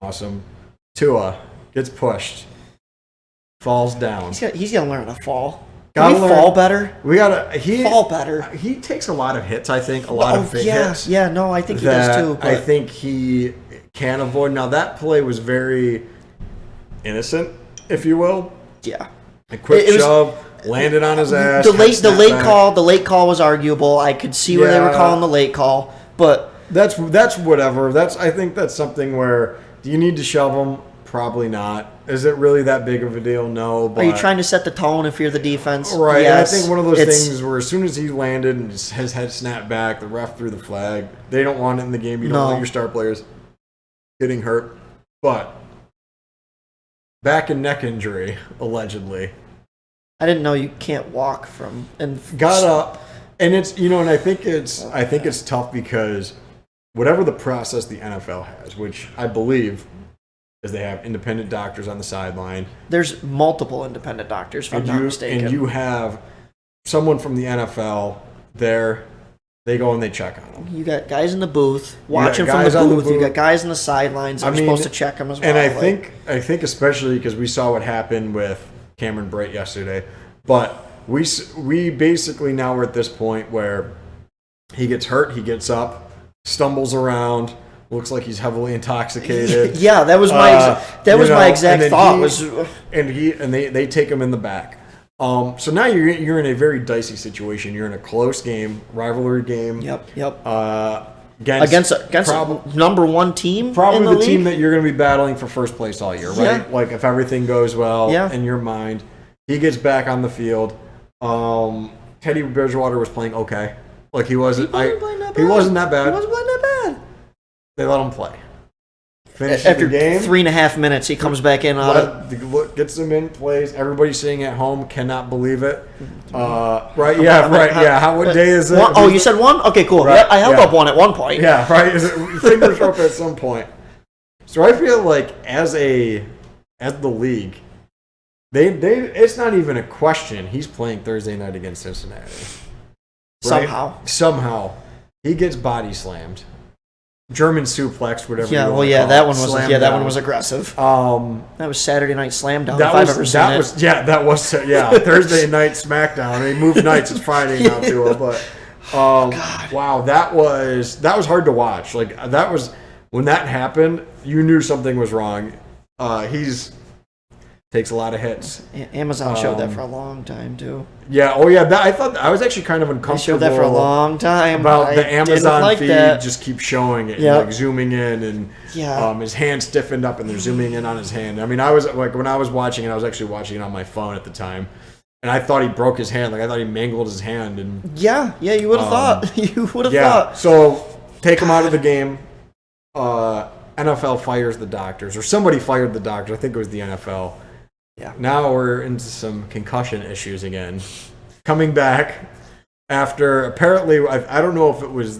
Awesome. Tua gets pushed, falls down. He's gonna learn to fall. Gotta Can we learn. fall better? We gotta Fall better. He takes a lot of hits. I think a lot of big hits. Yeah, no, I think he that does too. But I think he can avoid. Now that play was very innocent, if you will. yeah, A quick It was- shove, landed on his ass. the had late snapback. call was arguable. I could see where they were Yeah. calling the late call, but That's whatever. I think that's something where do you need to shove him? Probably not. Is it really that big of a deal? No. But are you trying to set the tone if you're the defense? right? Yes. And I think one of those It's- things where as soon as he landed and his head snapped back, the ref threw the flag. They don't want it in the game. You don't No. want your star players getting hurt. But back and neck injury, allegedly. I didn't know you can't walk from and Got up, and it's and I think it's tough because whatever the process the NFL has, which I believe is they have independent doctors on the sideline. There's multiple independent doctors, if I'm not mistaken. And you have someone from the NFL there. They go and they check on them. You got guys in the booth got watching from guys the on the booth. You booth. got guys in the sidelines that are supposed to check them as well. And I like- think especially because we saw what happened with Cameron Brate yesterday, but we basically now are at this point where he gets hurt, he gets up, stumbles around, looks like he's heavily intoxicated. yeah, that was my my exact thought. They take him in the back. So now you're in a very dicey situation. You're in a close game, rivalry game. Yep. Against a number one team. probably in the the team league? that you're going to be battling for first place all year, right? Yeah. Like if everything goes well Yeah. in your mind, he gets back on the field. Teddy Bridgewater was playing okay. Like he wasn't. He wasn't that bad. He wasn't playing that bad. They let him play. Finishes After the game. 3.5 minutes, he comes back in. Gets him in, plays. Everybody sitting at home cannot believe it. Right? Yeah, right. Yeah. What day is it? Oh, you said one? Okay, cool. Right, Yeah, I held yeah. up one at one point. Yeah, right. Fingers up at some point. So I feel like as the league, they it's not even a question. He's playing Thursday night against Cincinnati. Right? Somehow he gets body slammed, German suplex, whatever. Yeah, you well, wanna yeah, call that it. one was Slammed that down. one was aggressive. That was Saturday Night Slam Down. That if I've ever seen it. That was Thursday night SmackDown. They moved nights. It's Friday now too. But wow, that was hard to watch. Like that was when that happened. You knew something was wrong. Takes a lot of hits. Amazon showed that for a long time too. Yeah. Oh yeah. I was actually kind of They uncomfortable. showed that for a long time. About the I Amazon didn't like feed that. just keeps showing it, Yep. and, like zooming in, and Yeah. his hand stiffened up, and they're zooming in on his hand. I mean, I was like, when I was watching it, I was actually watching it on my phone at the time, and I thought he broke his hand. Like I thought he mangled his hand, and Yeah, you would have thought. You would have yeah. thought. So take him out of the game. NFL fires the doctors, or somebody fired the doctors. I think it was the NFL. Yeah. Now we're into some concussion issues again. Coming back after apparently, I don't know if it was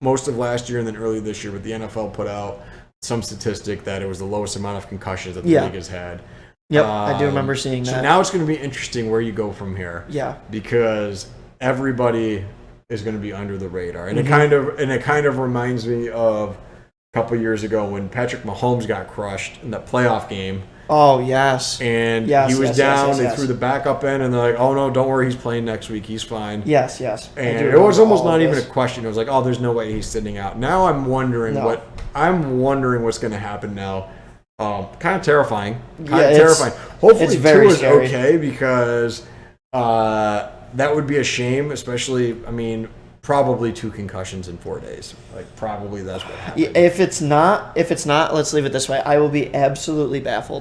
most of last year and then early this year, but the NFL put out some statistic that it was the lowest amount of concussions that the league has had. Yep, I do remember seeing that. So now it's going to be interesting where you go from here. Yeah. Because everybody is going to be under the radar, and Mm-hmm. it kind of reminds me of a couple years ago when Patrick Mahomes got crushed in that playoff game. Oh yes. And Yes, he was yes, down. yes, They yes. threw the backup in, and they're like, "Oh no, don't worry, he's playing next week. He's fine." Yes. I And do it was remember almost all not of even a this. question. It was like, "Oh, there's no way he's sitting out." Now I'm wondering No. what's going to happen now. Kind of terrifying. Yeah, terrifying. Hopefully, it's very Tua is scary. okay because that would be a shame. Especially, I mean, probably 2 concussions in 4 days. Like probably that's what happened. If it's not, let's leave it this way. I will be absolutely baffled.